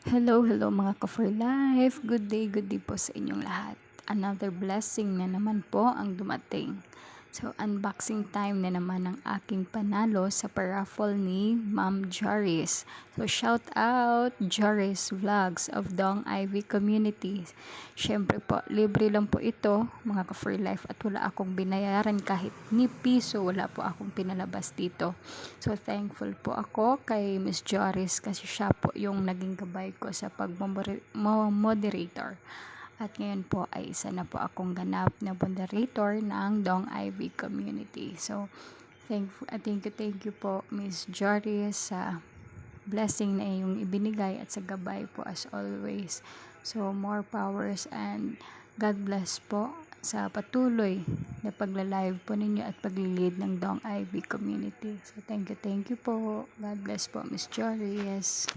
Hello mga ka-for life. Good day po sa inyong lahat. Another blessing na naman po ang dumating. So, unboxing time na naman ng aking panalo sa paraffle ni Ma'am Joris. So, shout out Joris Vlogs of Dong Ivy Community. Syempre po, libre lang po ito mga ka-for life at wala akong binayaran kahit ni piso, wala po akong pinalabas dito. So, thankful po ako kay Miss Joris kasi siya po yung naging gabay ko sa pag-moderator. At ngayon po ay isa na po akong ganap na moderator ng Dong Ivy Community. So, thank you po Miss Joris sa blessing na iyong ibinigay at sa gabay po as always. So, more powers and God bless po sa patuloy na pagla-live po ninyo at pag-lead ng Dong Ivy Community. So, thank you po. God bless po Miss Joris.